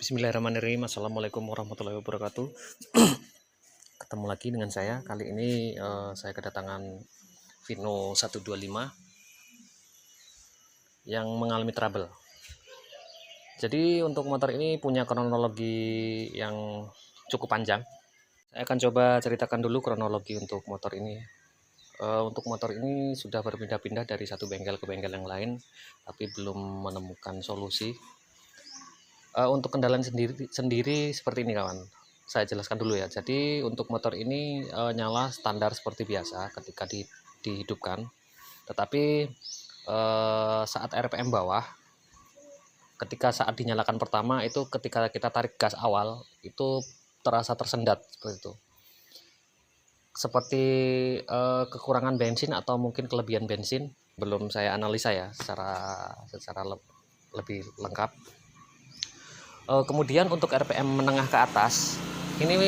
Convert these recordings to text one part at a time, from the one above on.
Bismillahirrahmanirrahim. Assalamualaikum warahmatullahi wabarakatuh. Ketemu lagi dengan saya. Kali ini saya kedatangan Vino 125 yang mengalami trouble. Jadi untuk motor ini punya kronologi yang cukup panjang. Saya akan coba ceritakan dulu kronologi untuk motor ini. Untuk motor ini sudah berpindah-pindah dari satu bengkel ke bengkel yang lain, tapi belum menemukan solusi. Untuk kendala sendiri seperti ini kawan, saya jelaskan dulu ya. Jadi untuk motor ini nyala standar seperti biasa ketika dihidupkan, tetapi saat RPM bawah, ketika saat dinyalakan pertama itu ketika kita tarik gas awal itu terasa tersendat seperti itu, seperti kekurangan bensin atau mungkin kelebihan bensin. Belum saya analisa ya secara lebih lengkap. Kemudian untuk RPM menengah ke atas ini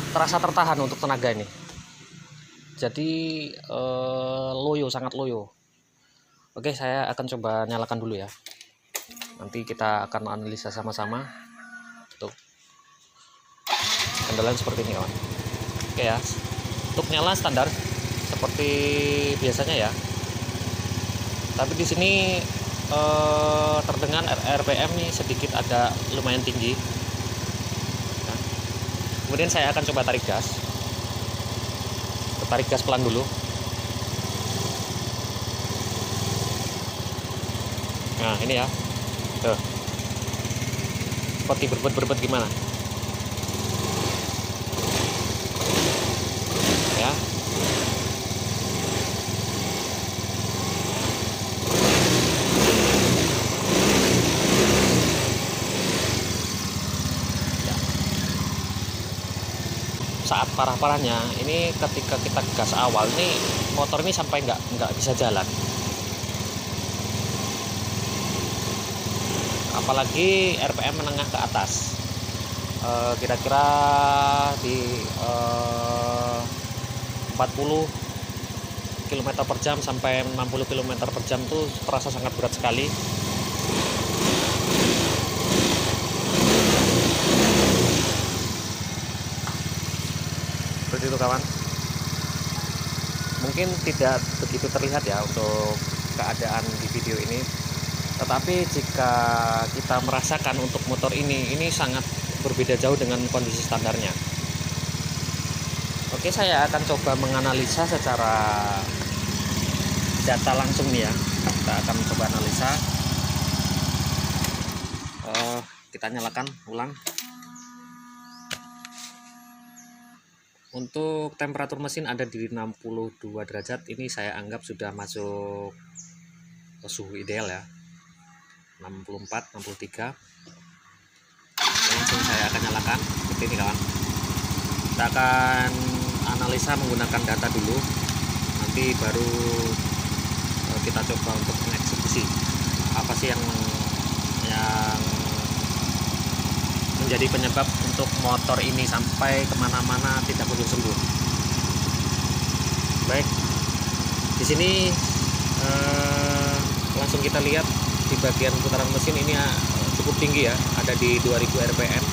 terasa tertahan untuk tenaga ini, jadi loyo, sangat loyo. Oke, saya akan coba nyalakan dulu ya, nanti kita akan analisa sama-sama. Tuh, kendala seperti ini kawan. Oke ya, untuk nyala standar seperti biasanya ya, tapi di sini terdengar RPM nih sedikit ada lumayan tinggi. Nah, kemudian saya akan coba tarik gas pelan dulu. Nah ini ya, tuh, seperti berbet gimana ya. Saat parah-parahnya ini ketika kita gas awal nih, motor ini sampai nggak bisa jalan, apalagi RPM menengah ke atas. Kira-kira di 40 km per jam sampai 60 km per jam tuh terasa sangat berat sekali. Seperti itu kawan. Mungkin tidak begitu terlihat ya untuk keadaan di video ini, tetapi jika kita merasakan untuk motor ini sangat berbeda jauh dengan kondisi standarnya. Oke, saya akan coba menganalisa secara data langsung nih ya. Kita akan coba analisa. Kita nyalakan ulang. Untuk temperatur mesin ada di 62 derajat. Ini saya anggap sudah masuk suhu ideal ya, 64, 63. Langsung saya akan nyalakan seperti ini kawan. Kita akan analisa menggunakan data dulu, nanti baru kita coba untuk mengeksekusi apa sih yang menjadi penyebab untuk motor ini sampai kemana-mana tidak kunjung sembuh. Baik, di sini langsung kita lihat di bagian putaran mesin ini cukup tinggi ya, ada di 2000 rpm,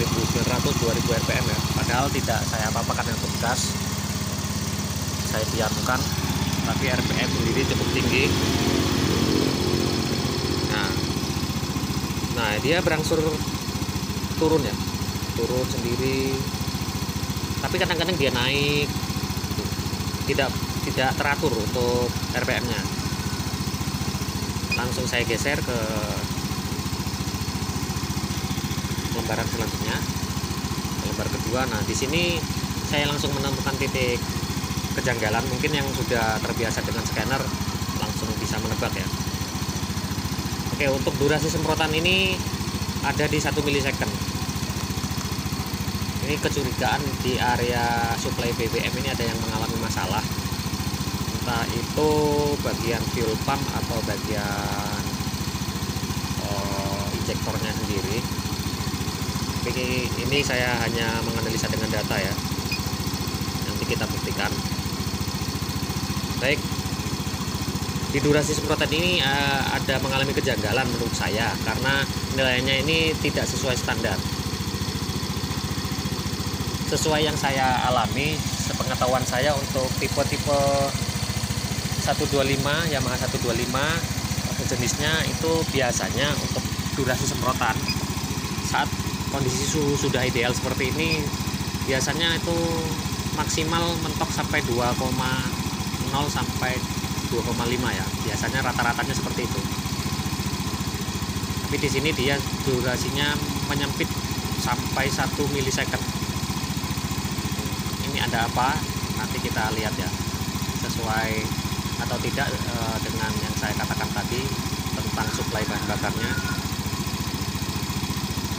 1900 2000 rpm ya. Padahal tidak saya apa-apakan untuk gas, saya diamkan, tapi RPM sendiri cukup tinggi. Nah dia berangsur turun ya, turun sendiri, tapi kadang-kadang dia naik, tidak teratur untuk RPM-nya. Langsung saya geser ke lembaran selanjutnya, lembar kedua. Nah di sini saya langsung menemukan titik kejanggalan, mungkin yang sudah terbiasa dengan scanner langsung bisa menebak ya. Oke, untuk durasi semprotan ini ada di 1 milisecond. Ini kecurigaan di area suplai BBM ini ada yang mengalami masalah, entah itu bagian fuel pump atau bagian injektornya sendiri. Ini saya hanya menganalisa dengan data ya, nanti kita buktikan. Baik, Di durasi semprotan ini ada mengalami kejanggalan menurut saya karena nilainya ini tidak sesuai standar. Sesuai yang saya alami, sepengetahuan saya untuk tipe-tipe 125 Yamaha 125 jenisnya itu biasanya untuk durasi semprotan saat kondisi suhu sudah ideal seperti ini biasanya itu maksimal mentok sampai 2,0 sampai 2,5 ya, biasanya rata-ratanya seperti itu. Tapi di sini dia durasinya menyempit sampai 1 milisecond. Ini ada apa? Nanti kita lihat ya, sesuai atau tidak dengan yang saya katakan tadi tentang suplai bahan bakarnya.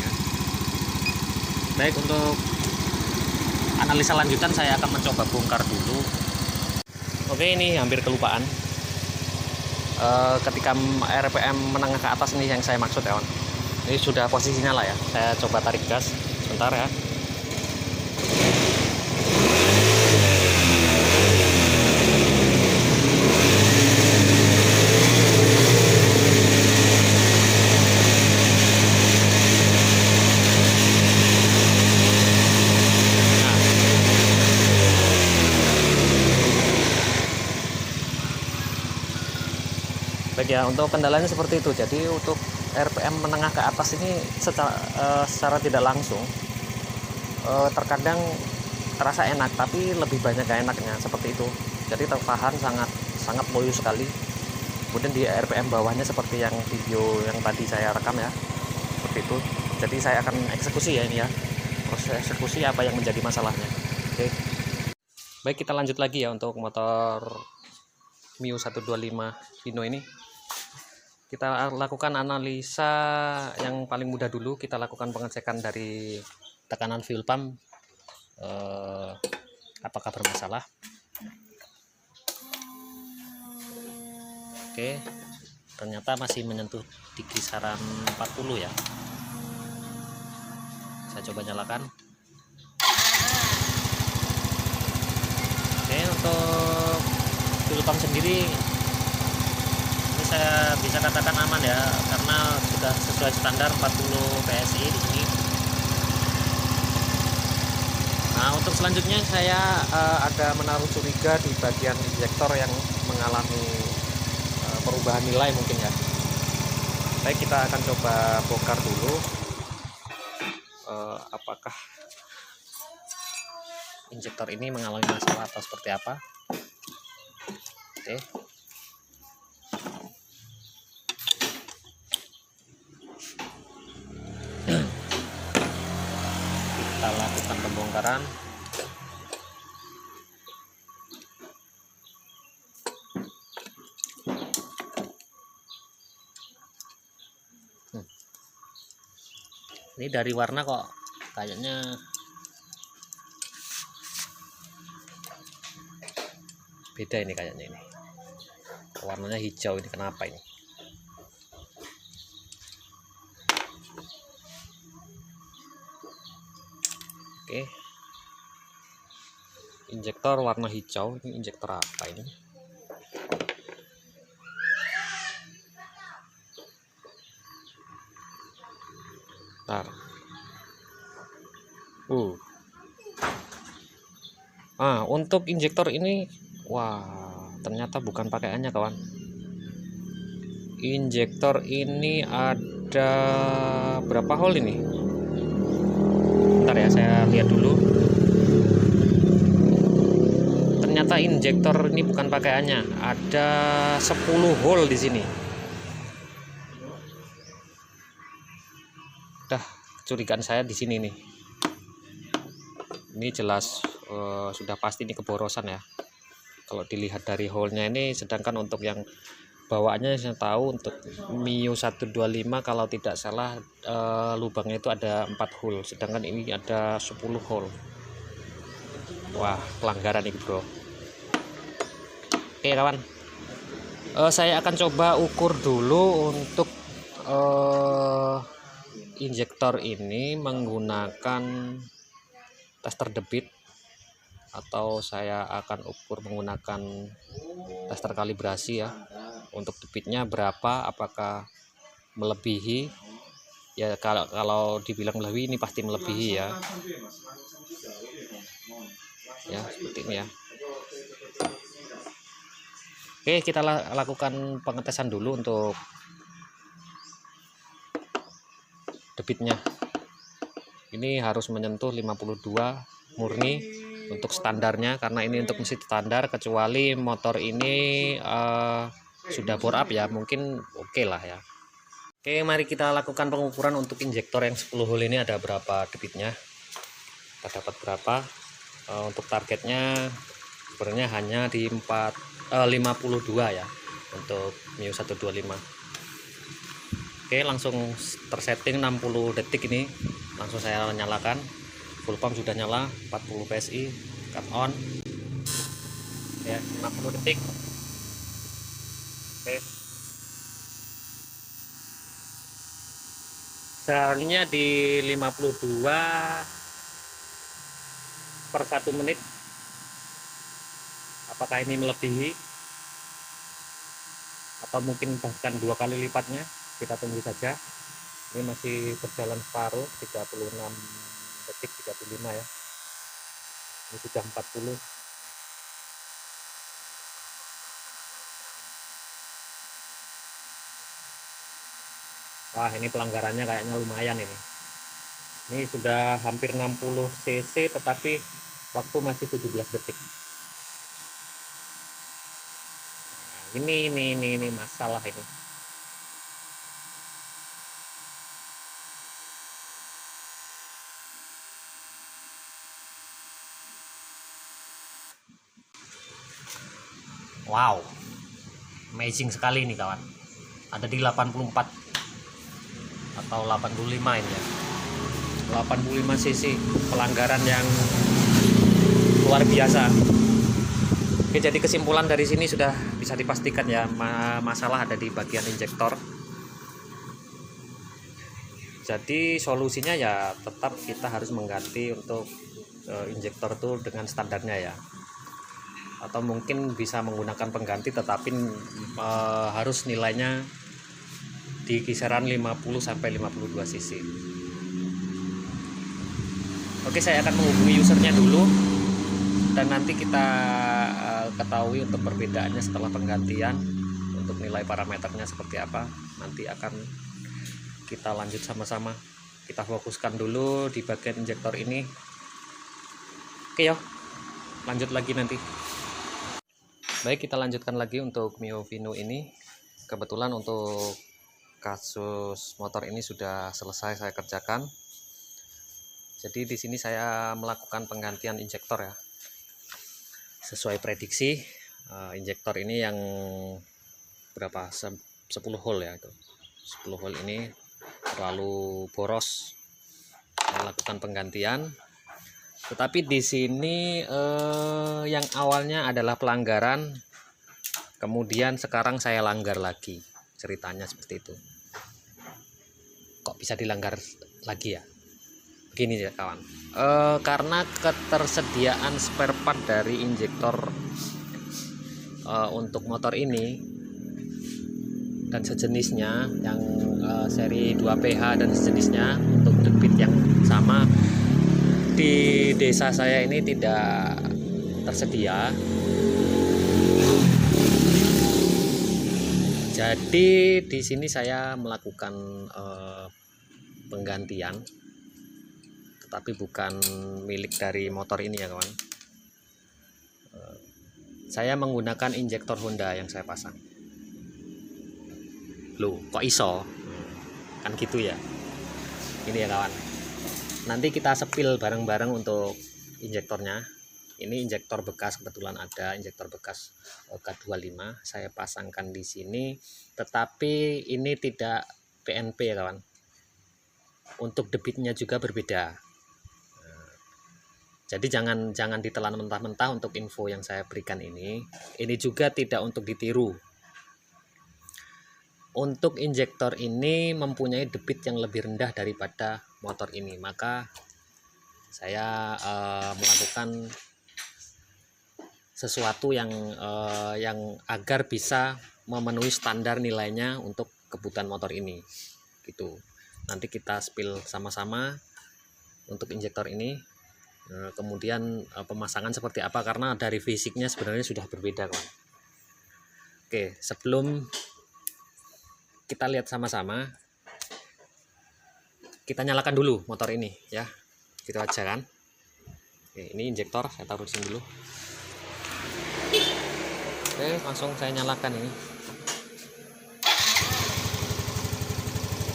Ya. Baik, untuk analisa lanjutan saya akan mencoba bongkar dulu. Oke, ini hampir kelupaan. Ketika RPM menengah ke atas nih yang saya maksud ya, ini sudah posisinya lah ya. Saya coba tarik gas sebentar ya. Baik ya, untuk kendalanya seperti itu. Jadi untuk RPM menengah ke atas ini secara tidak langsung terkadang terasa enak, tapi lebih banyak gak enaknya seperti itu. Jadi tertahan sangat loyo sekali. Kemudian di RPM bawahnya seperti yang video yang tadi saya rekam ya, seperti itu. Jadi saya akan eksekusi ya ini ya, proses eksekusi apa yang menjadi masalahnya. Oke, baik, kita lanjut lagi ya untuk motor Mio 125 Hino ini. Kita lakukan analisa yang paling mudah dulu. Kita lakukan pengecekan dari tekanan fuel pump, apakah bermasalah. Oke, ternyata masih menyentuh di kisaran 40 ya. Saya coba nyalakan. Oke, untuk fuel pump sendiri saya bisa katakan aman ya, karena sudah sesuai standar 40 PSI di sini. Nah, untuk selanjutnya saya ada menaruh curiga di bagian injektor yang mengalami perubahan nilai mungkin ya. Baik, kita akan coba bongkar dulu apakah injektor ini mengalami masalah atau seperti apa. Oke. Kita lakukan pembongkaran. Ini dari warna kok kayaknya beda ini, kayaknya ini warnanya hijau, ini kenapa ini? Oke, injektor warna hijau, ini injektor apa ini? Bentar. Untuk injektor ini, wah, ternyata bukan pakaiannya kawan. Injektor ini ada berapa hole ini? Bentar ya, saya lihat dulu. Ternyata injektor ini bukan pakaiannya, ada 10 hole di sini. Kecurigaan saya di sini nih. Ini jelas sudah pasti ini keborosan ya. Kalau dilihat dari hole-nya ini, sedangkan untuk yang bawaannya saya tahu untuk Mio 125 kalau tidak salah lubangnya itu ada 4 hole, sedangkan ini ada 10 hole. Wah, pelanggaran ini bro. Oke kawan, saya akan coba ukur dulu untuk injektor ini menggunakan tester debit, atau saya akan ukur menggunakan tester kalibrasi ya. untuk debitnya berapa, apakah melebihi ya. Kalau dibilang melebihi, ini pasti melebihi ya. Ya seperti ini ya. Oke, kita lakukan pengetesan dulu untuk debitnya. Ini harus menyentuh 52 murni untuk standarnya, karena ini untuk mesin standar, kecuali motor ini sudah bore up ya, mungkin oke lah ya. Oke, mari kita lakukan pengukuran untuk injektor yang 10 hole ini ada berapa debitnya, kita dapat berapa. Untuk targetnya sebenarnya hanya di 52 ya untuk Mio 125. Oke, langsung tersetting 60 detik ini, langsung saya nyalakan. Full pump sudah nyala, 40 PSI, cut on ya, 50 detik. Oke, seharusnya di 52 per 1 menit. Apakah ini melebihi atau mungkin bahkan 2 kali lipatnya, kita tunggu saja. Ini masih berjalan separuh, 36 detik, 35 ya, ini sudah 40. Wah, ini pelanggarannya kayaknya lumayan ini. Ini sudah hampir 60 cc tetapi waktu masih 17 detik. Nah, ini masalah ini. Wow, amazing sekali nih kawan. Ada di 84 atau 85 ini ya. 85 cc, pelanggaran yang luar biasa. Oke, jadi kesimpulan dari sini sudah bisa dipastikan ya, masalah ada di bagian injektor. Jadi solusinya ya tetap kita harus mengganti untuk injektor itu dengan standarnya ya, atau mungkin bisa menggunakan pengganti tetapi harus nilainya di kisaran 50 sampai 52 cc. Oke, saya akan menghubungi usernya dulu dan nanti kita ketahui untuk perbedaannya setelah penggantian, untuk nilai parameternya seperti apa. Nanti akan kita lanjut sama-sama. Kita fokuskan dulu di bagian injektor ini. Oke yuk, lanjut lagi nanti. Baik, kita lanjutkan lagi untuk Mio Vino ini. Kebetulan untuk kasus motor ini sudah selesai saya kerjakan. Jadi di sini saya melakukan penggantian injektor ya. Sesuai prediksi, injektor ini yang berapa? 10 hole ya itu. 10 hole ini terlalu boros. Saya lakukan penggantian. Tetapi di sini yang awalnya adalah pelanggaran, kemudian sekarang saya langgar lagi. Ceritanya seperti itu. Kok bisa dilanggar lagi ya? Begini ya kawan. Karena ketersediaan spare part dari injektor untuk motor ini dan sejenisnya, yang seri 2PH dan sejenisnya untuk debit yang sama, di desa saya ini tidak tersedia. Jadi di sini saya melakukan penggantian, tetapi bukan milik dari motor ini ya kawan. Saya menggunakan injektor Honda yang saya pasang. Loh, kok iso? Kan gitu ya. Ini ya kawan. Nanti kita sepil bareng-bareng untuk injektornya. Ini injektor bekas, kebetulan ada injektor bekas K25 saya pasangkan di sini, tetapi ini tidak PNP ya kawan. Untuk debitnya juga berbeda. Jadi jangan ditelan mentah-mentah untuk info yang saya berikan ini. Ini juga tidak untuk ditiru. Untuk injektor ini mempunyai debit yang lebih rendah daripada motor ini, maka saya melakukan sesuatu yang agar bisa memenuhi standar nilainya untuk kebutuhan motor ini gitu. Nanti kita spill sama-sama untuk injektor ini. Kemudian pemasangan seperti apa, karena dari fisiknya sebenarnya sudah berbeda kawan. Oke, sebelum kita lihat sama-sama, kita nyalakan dulu motor ini ya, gitu aja kan. Oke, ini injektor saya taruh di sini dulu. Oke, langsung saya nyalakan ini.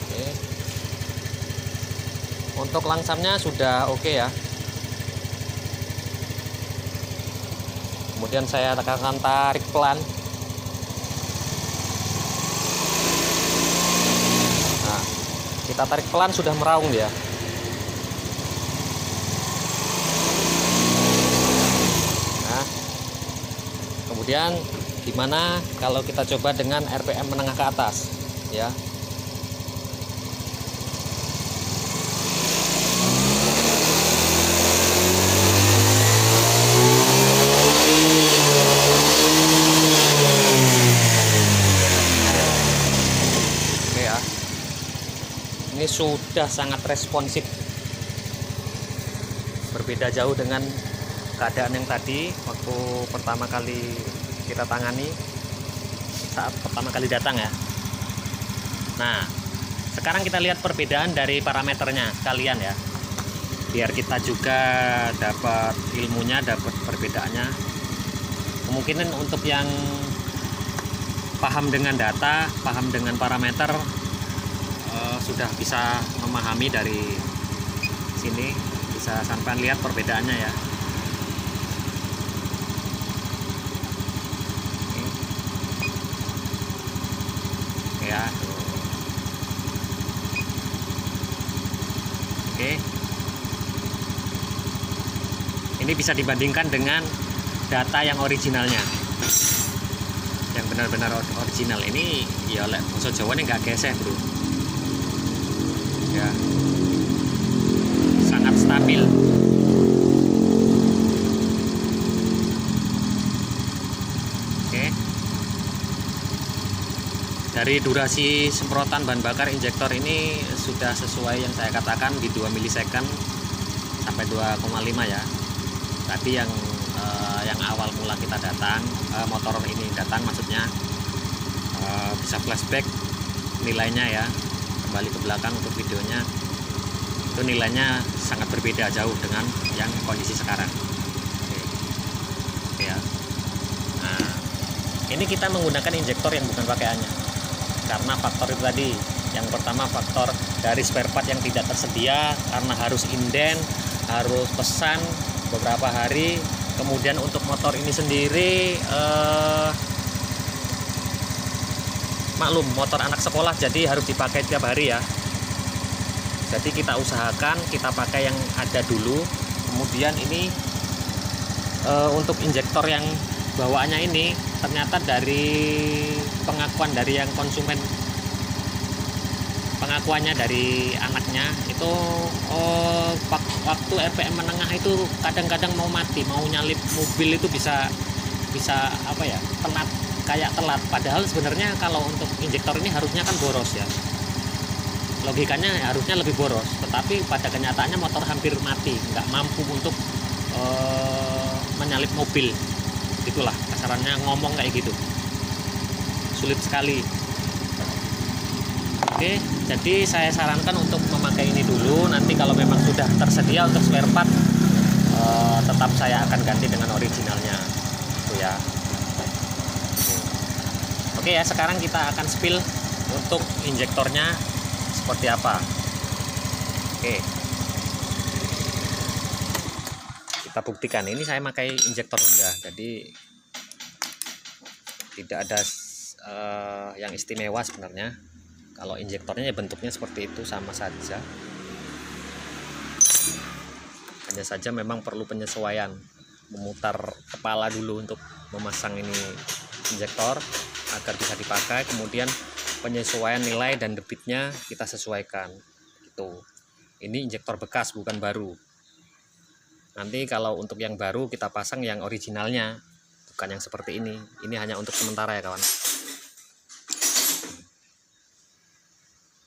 Oke, untuk langsamnya sudah oke ya. Kemudian saya akan tarik pelan. Nah, kita tarik pelan, sudah meraung dia. Nah, kemudian gimana kalau kita coba dengan RPM menengah ke atas ya. Ini sudah sangat responsif, berbeda jauh dengan keadaan yang tadi waktu pertama kali kita tangani, saat pertama kali datang ya. Nah, sekarang kita lihat perbedaan dari parameternya sekalian ya, biar kita juga dapat ilmunya, dapat perbedaannya. Kemungkinan untuk yang paham dengan data, paham dengan parameter, sudah bisa memahami dari sini, bisa sampai lihat perbedaannya ya. Ya, oke. Ini bisa dibandingkan dengan data yang originalnya, yang benar-benar original. Ini ya oleh basa Jawane nggak geseh bro ya, sangat stabil. Oke, dari durasi semprotan bahan bakar injektor ini sudah sesuai yang saya katakan di 2 milisecond sampai 2,5 ya. Tadi yang awal mula kita datang, motor ini datang maksudnya, bisa flashback nilainya ya, kembali ke belakang untuk videonya, itu nilainya sangat berbeda jauh dengan yang kondisi sekarang. Oke ya. Nah, ini kita menggunakan injektor yang bukan pakaiannya karena faktor itu tadi. Yang pertama, faktor dari spare part yang tidak tersedia karena harus inden, harus pesan beberapa hari. Kemudian untuk motor ini sendiri, maklum motor anak sekolah, jadi harus dipakai tiap hari ya. Jadi kita usahakan kita pakai yang ada dulu. Kemudian ini untuk injektor yang bawaannya ini ternyata dari pengakuan dari yang konsumen, pengakuannya dari anaknya itu, waktu RPM menengah itu kadang-kadang mau mati, mau nyalip mobil itu bisa apa ya, telat. Padahal sebenarnya kalau untuk injektor ini harusnya kan boros ya, logikanya harusnya lebih boros, tetapi pada kenyataannya motor hampir mati, nggak mampu untuk menyalip mobil. Itulah kasarannya ngomong kayak gitu, sulit sekali. Oke, jadi saya sarankan untuk memakai ini dulu. Nanti kalau memang sudah tersedia untuk spare part, tetap saya akan ganti dengan originalnya itu ya. Oke ya, sekarang kita akan spill untuk injektornya seperti apa. Oke, kita buktikan. Ini saya pakai injektor Honda, jadi tidak ada yang istimewa sebenarnya. Kalau injektornya ya bentuknya seperti itu, sama saja. Hanya saja memang perlu penyesuaian, memutar kepala dulu untuk memasang ini injektor agar bisa dipakai. Kemudian penyesuaian nilai dan debitnya kita sesuaikan. Gitu. Ini injektor bekas, bukan baru. Nanti kalau untuk yang baru kita pasang yang originalnya, bukan yang seperti ini. Ini hanya untuk sementara ya kawan.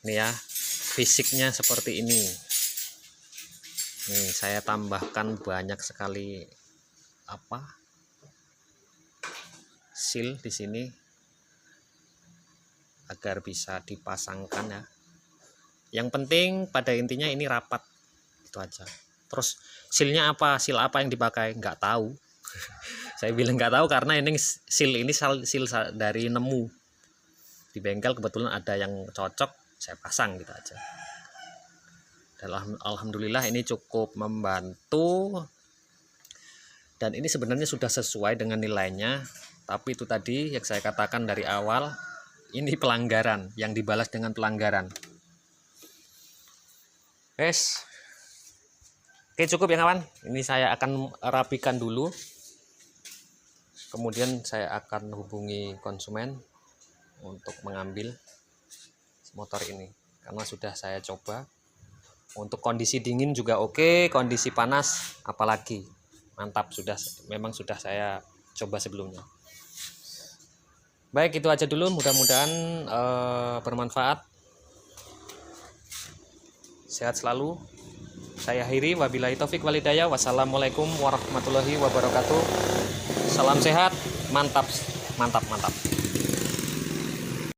Ini ya, fisiknya seperti ini. Nih, saya tambahkan banyak sekali seal di sini agar bisa dipasangkan ya. Yang penting pada intinya ini rapat, itu aja. Terus sealnya apa, seal apa yang dipakai, nggak tahu. Saya bilang nggak tahu karena ini seal ini seal dari nemu di bengkel, kebetulan ada yang cocok, saya pasang gitu aja. Dan alhamdulillah ini cukup membantu, dan ini sebenarnya sudah sesuai dengan nilainya, tapi itu tadi yang saya katakan dari awal, ini pelanggaran yang dibalas dengan pelanggaran. Guys, oke, cukup ya kawan. Ini saya akan rapikan dulu, kemudian saya akan hubungi konsumen untuk mengambil motor ini, karena sudah saya coba. Untuk kondisi dingin juga oke, kondisi panas apalagi mantap, memang sudah saya coba sebelumnya. Baik, itu aja dulu, mudah-mudahan bermanfaat. Sehat selalu. Saya akhiri, wabillahi taufik walhidayah. Wassalamualaikum warahmatullahi wabarakatuh. Salam sehat, mantap, mantap, mantap.